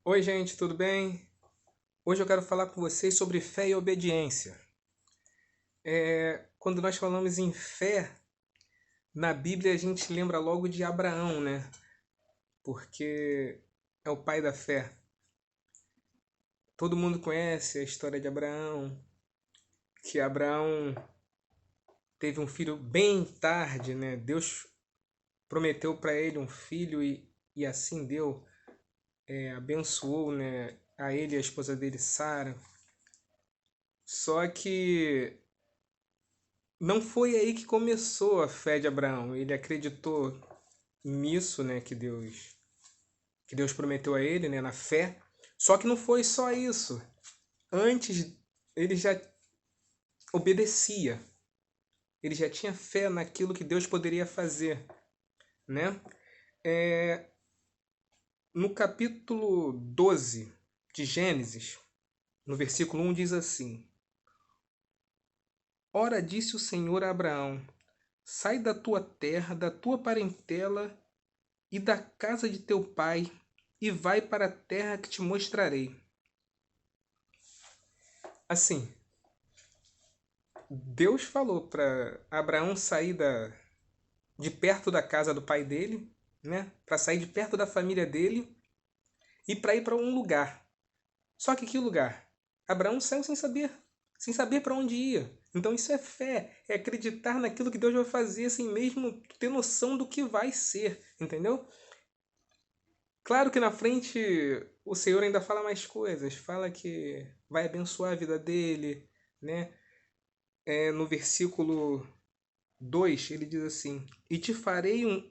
Oi, gente, tudo bem? Hoje eu quero falar com vocês sobre fé e obediência. Quando nós falamos em fé, na Bíblia a gente lembra logo de Abraão, né? Porque é o pai da fé. Todo mundo conhece a história de Abraão, que Abraão teve um filho bem tarde, né? Deus prometeu para ele um filho e assim deu, abençoou, né? A ele e a esposa dele, Sara. Só que não foi aí que começou a fé de Abraão. Ele acreditou nisso, né, que Deus prometeu a ele, né, na fé. Só que não foi só isso. Antes ele já obedecia. Ele já tinha fé naquilo que Deus poderia fazer, né? No capítulo 12 de Gênesis, no versículo 1 diz assim: Ora disse o Senhor a Abraão: Sai da tua terra, da tua parentela e da casa de teu pai, e vai para a terra que te mostrarei. Assim, Deus falou para Abraão sair de perto da casa do pai dele, né? Para sair de perto da família dele e para ir para um lugar. Só que lugar? Abraão saiu sem saber para onde ia. Então isso é fé, é acreditar naquilo que Deus vai fazer sem mesmo ter noção do que vai ser, entendeu? Claro que na frente o Senhor ainda fala mais coisas, fala que vai abençoar a vida dele, né? No versículo 2 ele diz assim: e te farei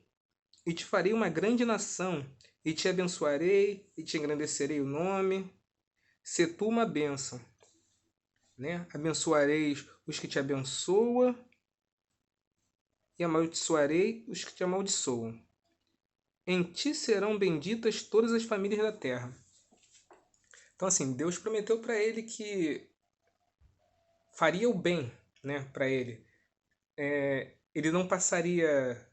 uma grande nação, e te abençoarei, e te engrandecerei o nome, se tu uma bênção, né? Abençoareis os que te abençoam, e amaldiçoarei os que te amaldiçoam. Em ti serão benditas todas as famílias da terra. Então, assim, Deus prometeu para ele que faria o bem, né, para ele. Ele não passaria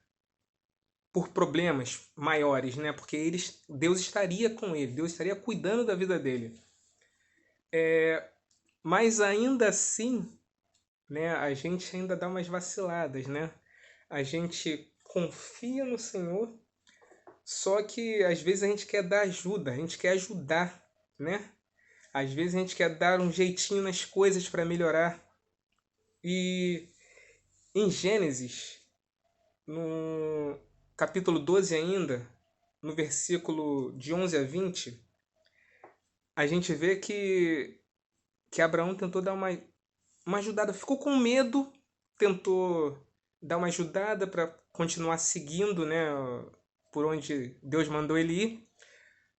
por problemas maiores, né, porque Deus estaria com ele, Deus estaria cuidando da vida dele. Mas ainda assim, né, a gente ainda dá umas vaciladas, né? A gente confia no Senhor, só que às vezes a gente quer dar ajuda, a gente quer ajudar, né? Às vezes a gente quer dar um jeitinho nas coisas para melhorar. E em Gênesis, no capítulo 12 ainda, no versículo de 11 a 20, a gente vê que Abraão tentou dar uma ajudada, ficou com medo, tentou dar uma ajudada para continuar seguindo, né, por onde Deus mandou ele ir.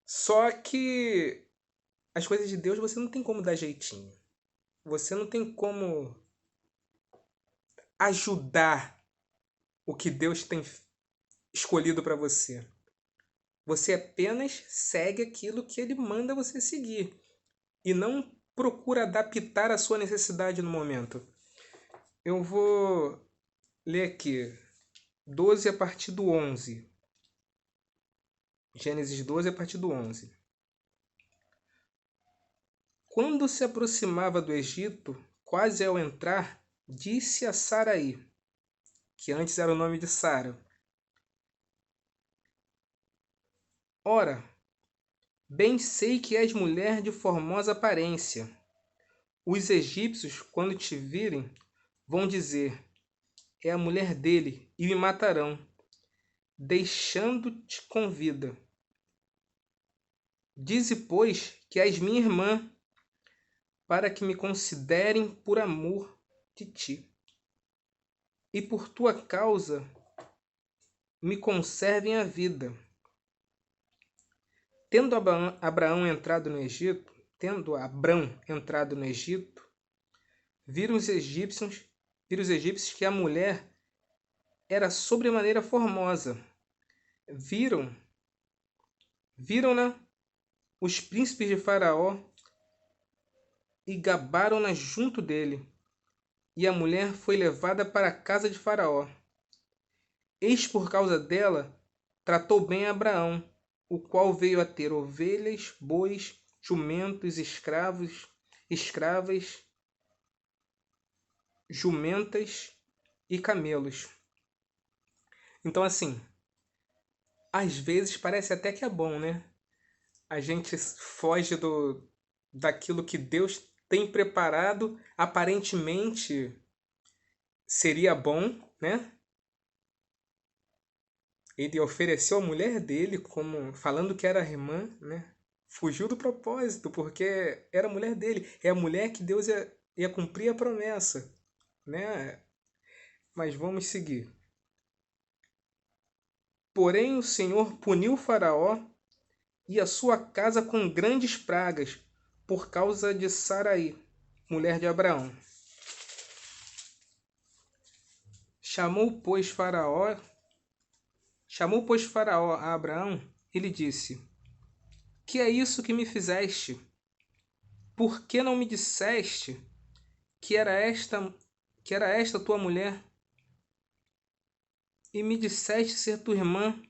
Só que as coisas de Deus você não tem como dar jeitinho. Você não tem como ajudar o que Deus tem escolhido para você. Você apenas segue aquilo que ele manda você seguir e não procura adaptar a sua necessidade no momento. Eu vou ler aqui 12 a partir do 11. Gênesis 12 a partir do 11. Quando se aproximava do Egito, quase ao entrar, disse a Saraí, que antes era o nome de Sara: Ora, bem sei que és mulher de formosa aparência. Os egípcios, quando te virem, vão dizer: É a mulher dele, e me matarão, deixando-te com vida. Dize, pois, que és minha irmã, para que me considerem por amor de ti, e por tua causa me conservem a vida. Tendo Abraão entrado no Egito, tendo Abrão entrado no Egito, viram os egípcios que a mulher era sobremaneira formosa. Viram-na os príncipes de Faraó e gabaram-na junto dele. E a mulher foi levada para a casa de Faraó. Eis por causa dela tratou bem Abraão, o qual veio a ter ovelhas, bois, jumentos, escravas, jumentas e camelos. Então, assim, às vezes parece até que é bom, né? A gente foge daquilo que Deus tem preparado, aparentemente seria bom, né? Ele ofereceu a mulher dele como falando que era irmã, né? Fugiu do propósito, porque era a mulher dele. É a mulher que Deus ia cumprir a promessa, né? Mas vamos seguir. Porém, o Senhor puniu Faraó e a sua casa com grandes pragas, por causa de Sarai, mulher de Abraão. Chamou, pois, Faraó a Abraão e lhe disse: Que é isso que me fizeste? Por que não me disseste que era esta tua mulher? E me disseste ser tua irmã.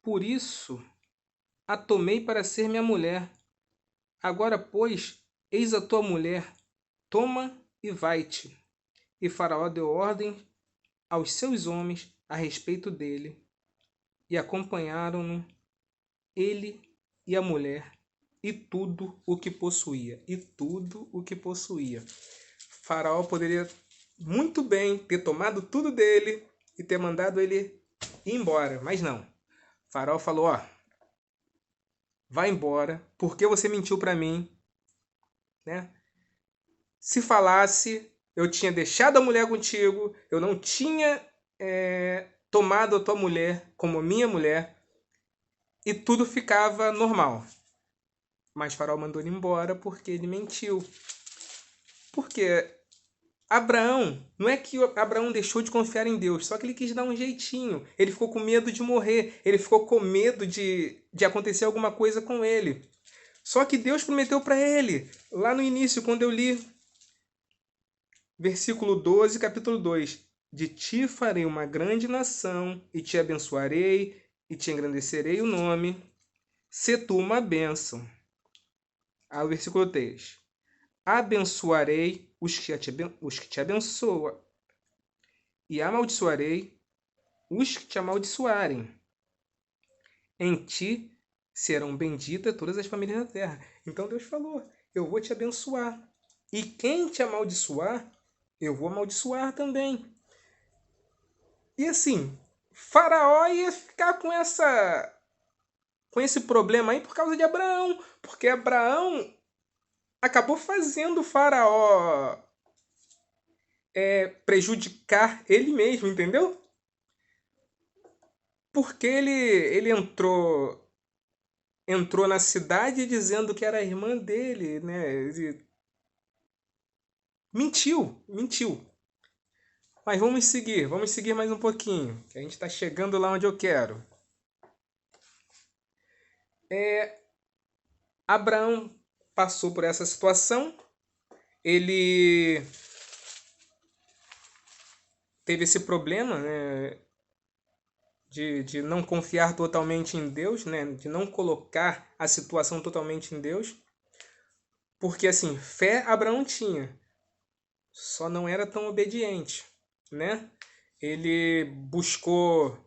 Por isso a tomei para ser minha mulher. Agora, pois, eis a tua mulher, toma e vai-te. E Faraó deu ordem aos seus homens a respeito dele, e acompanharam-no ele e a mulher, e tudo o que possuía. E tudo o que possuía. Faraó poderia muito bem ter tomado tudo dele e ter mandado ele ir embora, mas não. Faraó falou: ó, vai embora, porque você mentiu para mim, né? Se falasse, eu tinha deixado a mulher contigo, eu não tinha tomado a tua mulher como minha mulher, e tudo ficava normal. Mas Faraó mandou ele embora porque ele mentiu. Porque Abraão, não é que Abraão deixou de confiar em Deus, só que ele quis dar um jeitinho. Ele ficou com medo de morrer, ele ficou com medo de acontecer alguma coisa com ele. Só que Deus prometeu para ele, lá no início, quando eu li versículo 12, capítulo 2: De ti farei uma grande nação, e te abençoarei, e te engrandecerei o nome. Se tu uma bênção. Aí o versículo 3: Abençoarei os que te abençoam, e amaldiçoarei os que te amaldiçoarem. Em ti serão benditas todas as famílias da terra. Então Deus falou: eu vou te abençoar. E quem te amaldiçoar, eu vou amaldiçoar também. E assim, Faraó ia ficar com esse problema aí por causa de Abraão. Porque Abraão acabou fazendo o Faraó prejudicar ele mesmo, entendeu? Porque ele entrou na cidade dizendo que era a irmã dele, né? Ele mentiu. Mas vamos seguir mais um pouquinho, que a gente está chegando lá onde eu quero. Abraão passou por essa situação, ele teve esse problema, né, de não confiar totalmente em Deus, né, de não colocar a situação totalmente em Deus, porque assim, fé Abraão tinha, só não era tão obediente, né? Ele buscou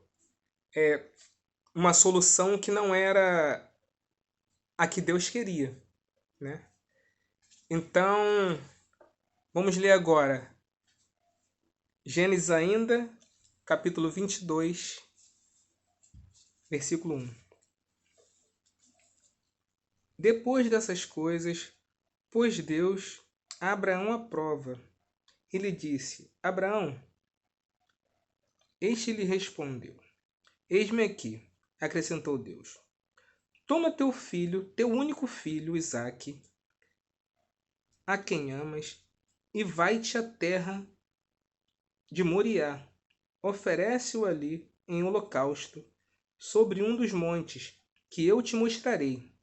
uma solução que não era a que Deus queria, né? Então, vamos ler agora Gênesis ainda, capítulo 22, versículo 1. Depois dessas coisas, pôs Deus a Abraão à prova e lhe disse: Abraão. Este lhe respondeu: Eis-me aqui, acrescentou Deus. Toma teu filho, teu único filho, Isaque, a quem amas, e vai-te à terra de Moriá. Oferece-o ali em holocausto, sobre um dos montes, que eu te mostrarei.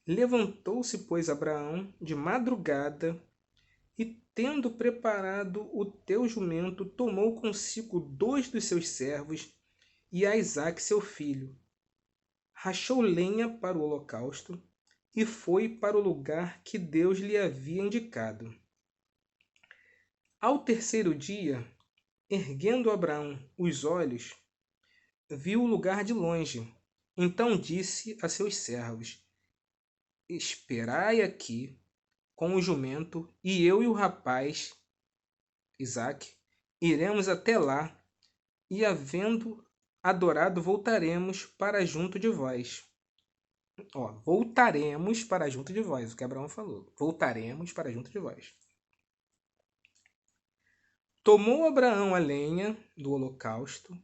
Levantou-se, pois, Abraão de madrugada, e, tendo preparado o teu jumento, tomou consigo 2 dos seus servos e a Isaque seu filho, rachou lenha para o holocausto e foi para o lugar que Deus lhe havia indicado. Ao terceiro dia, erguendo Abraão os olhos, viu o lugar de longe. Então disse a seus servos: Esperai aqui com o jumento, e eu e o rapaz, Isaque, iremos até lá, e havendo adorado, voltaremos para junto de vós. Voltaremos para junto de vós, o que Abraão falou. Voltaremos para junto de vós. Tomou Abraão a lenha do holocausto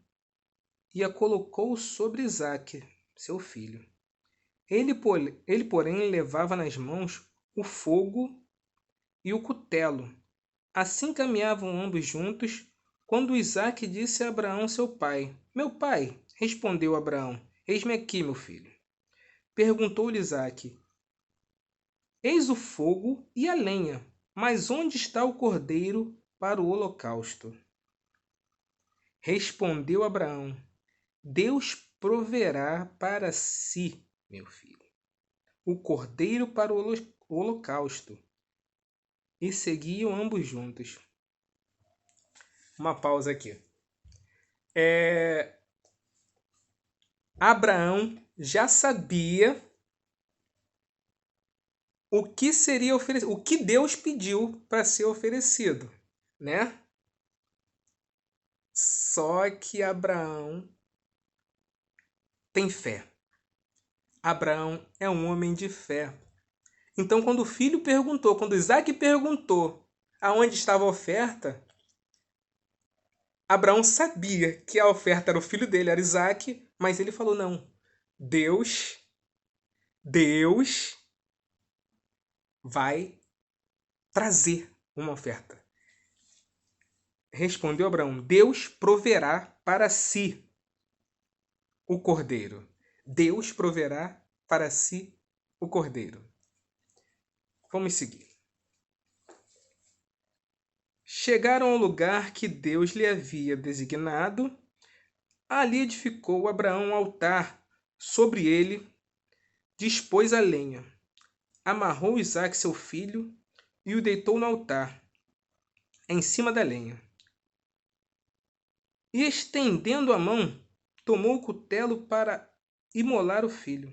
e a colocou sobre Isaque, seu filho. Ele, porém, levava nas mãos o fogo e o cutelo. Assim caminhavam ambos juntos, quando Isaque disse a Abraão, seu pai: Meu pai, respondeu Abraão, eis-me aqui, meu filho. Perguntou-lhe Isaque: Eis o fogo e a lenha, mas onde está o cordeiro para o holocausto? Respondeu Abraão: Deus proverá para si, meu filho, o cordeiro para o holocausto. E seguiam ambos juntos. Uma pausa aqui. Abraão já sabia o que seria oferecido, o que Deus pediu para ser oferecido, né? Só que Abraão tem fé. Abraão é um homem de fé. Então, quando o filho perguntou, quando Isaque perguntou aonde estava a oferta, Abraão sabia que a oferta era o filho dele, era Isaque, mas ele falou: não, Deus vai trazer uma oferta. Respondeu Abraão: Deus proverá para si o cordeiro. Deus proverá para si o cordeiro. Vamos seguir. Chegaram ao lugar que Deus lhe havia designado. Ali edificou Abraão um altar. Sobre ele dispôs a lenha. Amarrou Isaque, seu filho, e o deitou no altar, em cima da lenha. E estendendo a mão, tomou o cutelo para imolar o filho.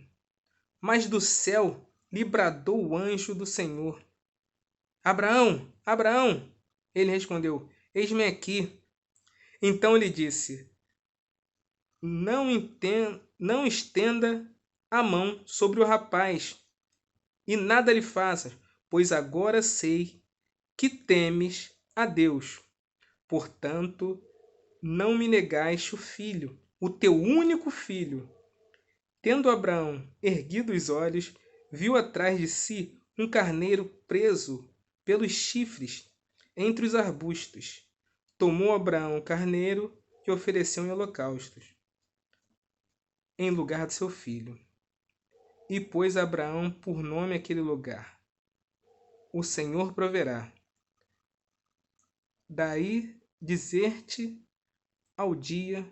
Mas do céu lhe bradou o anjo do Senhor: Abraão, Abraão! Ele respondeu: Eis-me aqui. Então ele disse: Não estenda a mão sobre o rapaz, e nada lhe faças, pois agora sei que temes a Deus. Portanto, não me negaste o filho, o teu único filho. Tendo Abraão erguido os olhos, viu atrás de si um carneiro preso pelos chifres entre os arbustos. Tomou Abraão o carneiro e ofereceu em holocaustos, em lugar de seu filho. E pôs Abraão por nome aquele lugar: O Senhor proverá. Daí dizer-te ao dia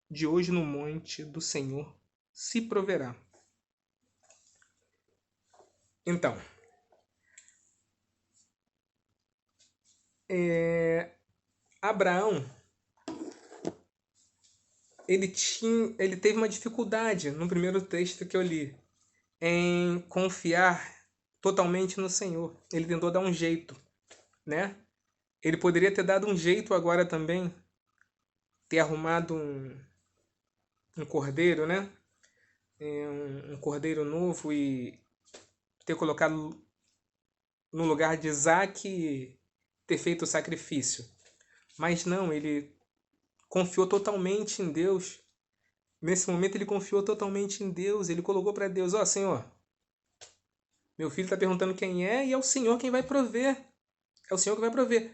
de hoje no monte do Senhor se proverá. Então, Abraão, ele teve uma dificuldade no primeiro texto que eu li, em confiar totalmente no Senhor. Ele tentou dar um jeito, né? Ele poderia ter dado um jeito agora também, ter arrumado um cordeiro, né? Um cordeiro novo e ter colocado no lugar de Isaac e ter feito o sacrifício. Mas não, ele confiou totalmente em Deus. Nesse momento ele confiou totalmente em Deus. Ele colocou para Deus: ó, Senhor, meu filho está perguntando quem é e é o Senhor quem vai prover. É o Senhor que vai prover.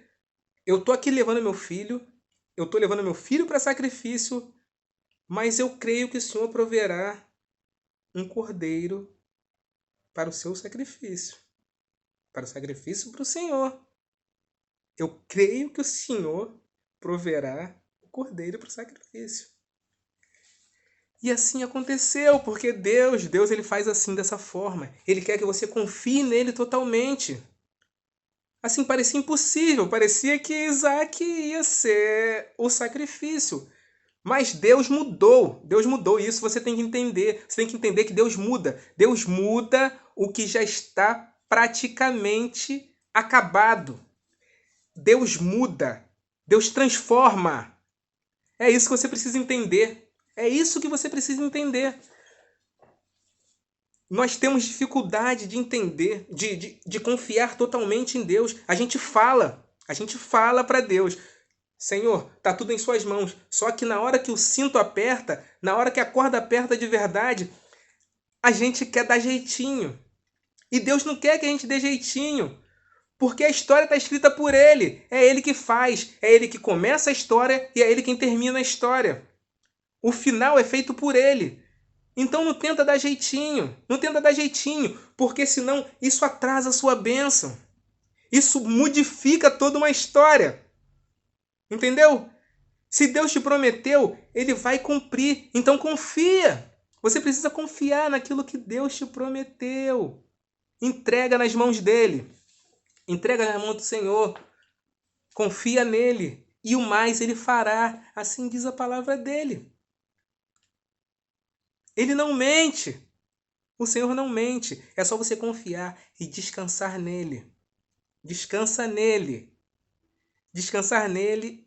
Eu tô aqui levando meu filho. Eu tô levando meu filho para sacrifício. Mas eu creio que o Senhor proverá um cordeiro para o seu sacrifício. Para o sacrifício para o Senhor. Eu creio que o Senhor proverá o cordeiro para o sacrifício. E assim aconteceu, porque Deus ele faz assim, dessa forma. Ele quer que você confie nele totalmente. Assim, parecia impossível, parecia que Isaac ia ser o sacrifício. Mas Deus mudou isso, você tem que entender. Você tem que entender que Deus muda. Deus muda o que já está praticamente acabado. Deus muda. Deus transforma. É isso que você precisa entender. É isso que você precisa entender. Nós temos dificuldade de entender, de confiar totalmente em Deus. A gente fala para Deus: Senhor, tá tudo em suas mãos. Só que na hora que o cinto aperta, na hora que a corda aperta de verdade, a gente quer dar jeitinho. E Deus não quer que a gente dê jeitinho, porque a história está escrita por Ele. É Ele que faz, é Ele que começa a história e é Ele quem termina a história. O final é feito por Ele. Então não tenta dar jeitinho, não tenta dar jeitinho, porque senão isso atrasa a sua bênção. Isso modifica toda uma história. Entendeu? Se Deus te prometeu, Ele vai cumprir. Então confia. Você precisa confiar naquilo que Deus te prometeu. Entrega nas mãos dele. Entrega na mão do Senhor. Confia nele. E o mais Ele fará. Assim diz a palavra dele. Ele não mente. O Senhor não mente. É só você confiar e descansar nele. Descansa nele. Descansar nele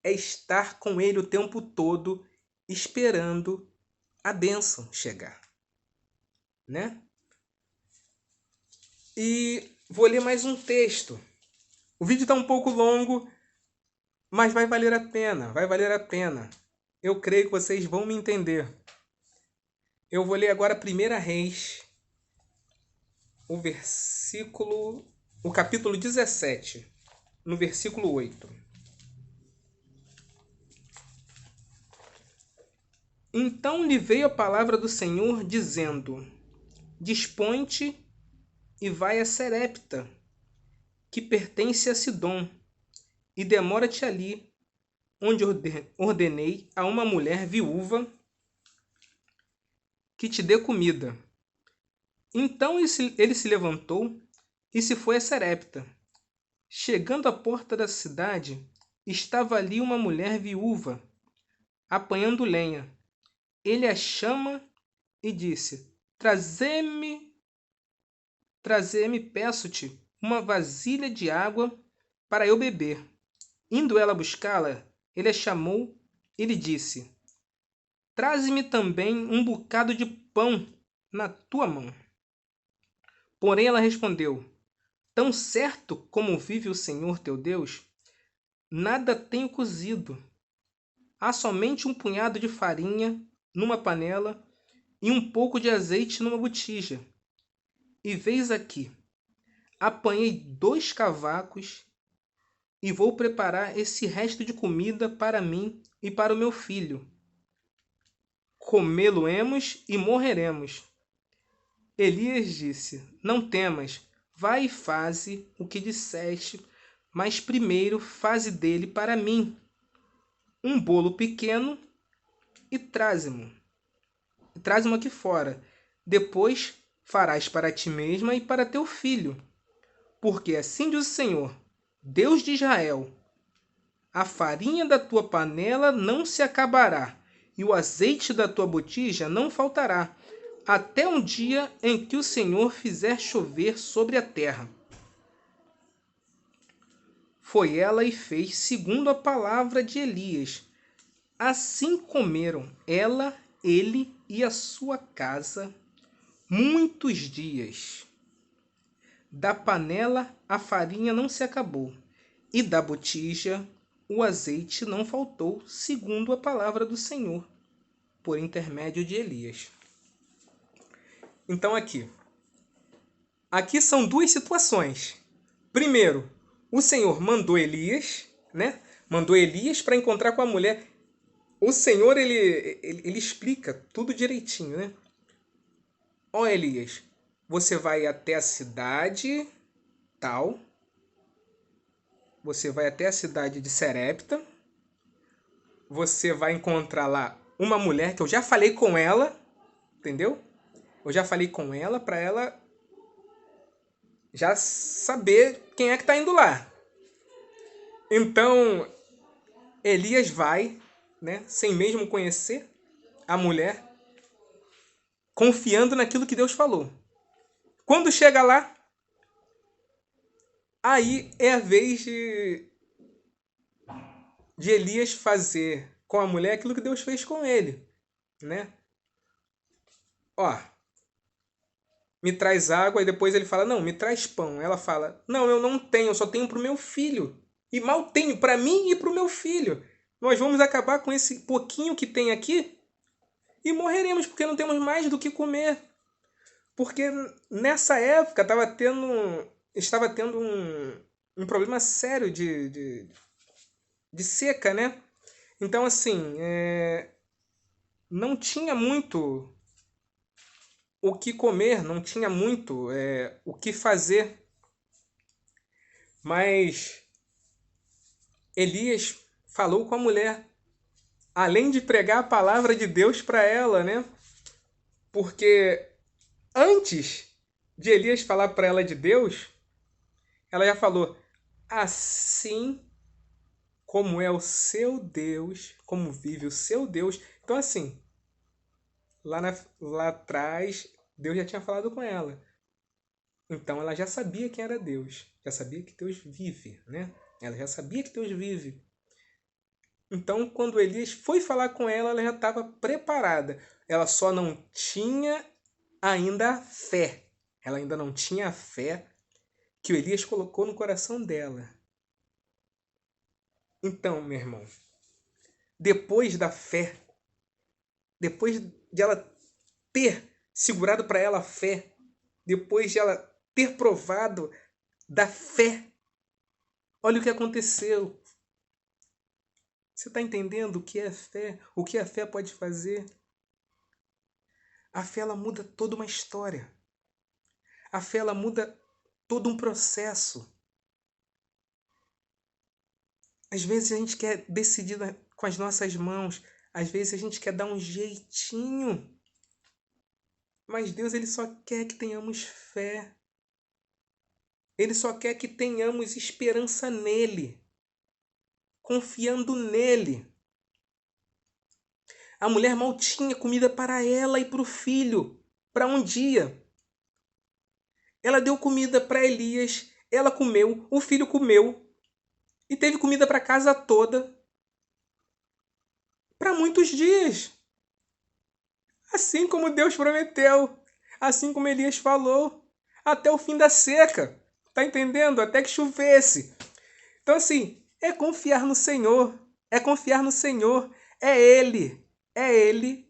é estar com ele o tempo todo, esperando a bênção chegar. Né? E vou ler mais um texto. O vídeo está um pouco longo, mas vai valer a pena. Vai valer a pena. Eu creio que vocês vão me entender. Eu vou ler agora 1 Reis, o capítulo 17, no versículo 8. Então lhe veio a palavra do Senhor, dizendo: Dispõe-te e vai a Serepta, que pertence a Sidom, e demora-te ali, onde ordenei a uma mulher viúva que te dê comida. Então ele se levantou e se foi a Serepta. Chegando à porta da cidade, estava ali uma mulher viúva, apanhando lenha. Ele a chama e disse: Traze-me, peço-te, uma vasilha de água para eu beber. Indo ela buscá-la, ele a chamou e lhe disse: Traze-me também um bocado de pão na tua mão. Porém ela respondeu: Tão certo como vive o Senhor teu Deus, nada tenho cozido. Há somente um punhado de farinha numa panela e um pouco de azeite numa botija. E veis aqui, apanhei 2 cavacos e vou preparar esse resto de comida para mim e para o meu filho. Comê-lo-emos e morreremos. Elias disse: Não temas, vai e faze o que disseste, mas primeiro faze dele para mim um bolo pequeno e traze-mo. Traze-mo aqui fora. Depois farás para ti mesma e para teu filho. Porque assim diz o Senhor, Deus de Israel: a farinha da tua panela não se acabará, e o azeite da tua botija não faltará, até um dia em que o Senhor fizer chover sobre a terra. Foi ela e fez segundo a palavra de Elias. Assim comeram ela, ele e a sua casa muitos dias. Da panela a farinha não se acabou, e da botija o azeite não faltou, segundo a palavra do Senhor, por intermédio de Elias. Então aqui são 2 situações. Primeiro, o Senhor mandou Elias, né? Mandou Elias para encontrar com a mulher. O Senhor, ele explica tudo direitinho, né? Ó Elias, você vai até a cidade tal, você vai até a cidade de Serepta, você vai encontrar lá uma mulher que eu já falei com ela, entendeu? Eu já falei com ela para ela já saber quem é que tá indo lá. Então, Elias vai, né, sem mesmo conhecer a mulher, confiando naquilo que Deus falou. Quando chega lá, aí é a vez de Elias fazer com a mulher aquilo que Deus fez com ele, né? Ó, me traz água, e depois ele fala, não, me traz pão. Ela fala, não, eu não tenho, eu só tenho para o meu filho. E mal tenho para mim e para o meu filho. Nós vamos acabar com esse pouquinho que tem aqui e morreremos, porque não temos mais do que comer. Porque nessa época estava tendo um problema sério de seca, né? Então, assim, não tinha muito o que comer, não tinha muito o que fazer. Mas Elias falou com a mulher, além de pregar a palavra de Deus para ela, né? Porque antes de Elias falar para ela de Deus, ela já falou, assim como é o seu Deus, como vive o seu Deus. Então, assim, lá atrás, Deus já tinha falado com ela. Então, ela já sabia quem era Deus. Já sabia que Deus vive, né? Ela já sabia que Deus vive. Então, quando Elias foi falar com ela, ela já estava preparada. Ela só não tinha ainda a fé. Ela ainda não tinha a fé que o Elias colocou no coração dela. Então, meu irmão, depois da fé, depois de ela ter segurado para ela a fé, depois de ela ter provado da fé, olha o que aconteceu. Você está entendendo o que é fé? O que a fé pode fazer? A fé, ela muda toda uma história. A fé, ela muda todo um processo. Às vezes a gente quer decidir com as nossas mãos. Às vezes a gente quer dar um jeitinho. Mas Deus, ele só quer que tenhamos fé. Ele só quer que tenhamos esperança nele. Confiando nele. A mulher mal tinha comida para ela e para o filho. Para um dia. Ela deu comida para Elias. Ela comeu. O filho comeu. E teve comida para a casa toda. Para muitos dias. Assim como Deus prometeu. Assim como Elias falou. Até o fim da seca. Tá entendendo? Até que chovesse. Então, assim, é confiar no Senhor. É confiar no Senhor. É Ele. É Ele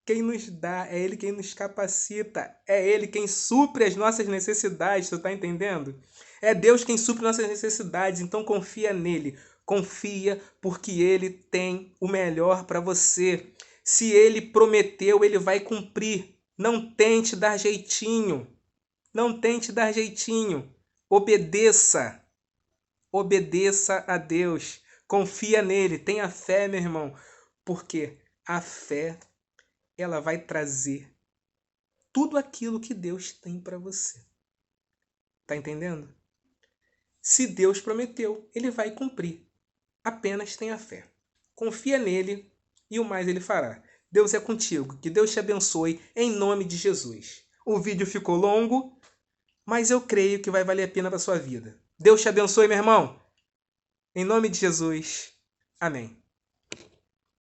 quem nos dá. É Ele quem nos capacita. É Ele quem supre as nossas necessidades. Você tá entendendo? É Deus quem supre nossas necessidades. Então, confia nele. Confia porque Ele tem o melhor para você. Se Ele prometeu, Ele vai cumprir. Não tente dar jeitinho. Não tente dar jeitinho. Obedeça. Obedeça a Deus. Confia nele. Tenha fé, meu irmão. Porque a fé, ela vai trazer tudo aquilo que Deus tem para você. Tá entendendo? Se Deus prometeu, Ele vai cumprir. Apenas tenha fé. Confia nele e o mais Ele fará. Deus é contigo. Que Deus te abençoe em nome de Jesus. O vídeo ficou longo, mas eu creio que vai valer a pena para sua vida. Deus te abençoe, meu irmão. Em nome de Jesus. Amém.